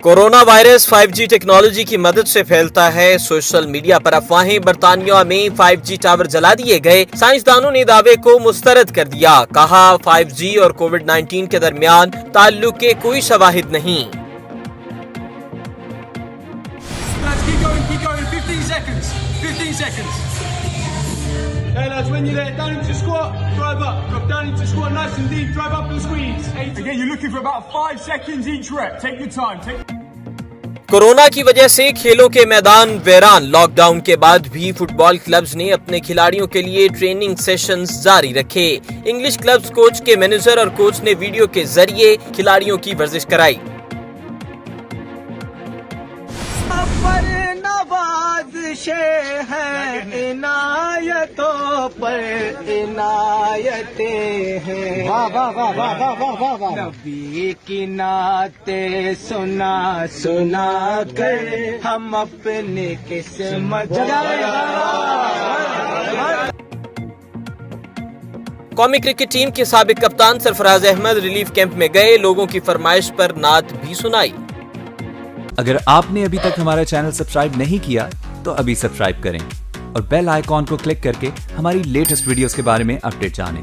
Corona virus 5G technology की मदद से फैलता है। सोशल मीडिया पर अफवाहें। बर्तानिया में 5G टावर जला दिए गए। साइंसदानों ने दावे को मुस्तरद कर दिया। कहा 5G और कोविड-19 के दरमियान ताल्लुक के कोई शवाहिद नहीं। Hey lads, when you're there, down into squat, drive up. Drop down into squat, nice and deep, drive up and squeeze. Again, you're looking for about 5 seconds each rep. Take your time. Corona की वजह से खेलों के मैदान वीरान। Lockdown के बाद भी फुटबॉल क्लब्स ने अपने खिलाड़ियों के लिए ट्रेनिंग सेशंस जारी रखे। इंग्लिश क्लब्स कोच के मैनेजर और कोच ने वीडियो के जरिए खिलाड़ियों की वर्जिश कराई। इनायतों पर इनायतें हैं। वाह वाह वाह वाह वाह वाह वाह वाह। नबी की नाते सुना सुना कर हम अपने किस्मत कौमी क्रिकेट टीम के साबिक कप्तान सरफराज अहमद रिलीफ कैंप में गए। लोगों की फरमाइश पर नात भी सुनाई। अगर आपने अभी तक हमारा चैनल सब्सक्राइब नहीं किया तो अभी सब्सक्राइब करें और बेल आइकॉन को क्लिक करके हमारी लेटेस्ट वीडियोस के बारे में अपडेट जानें।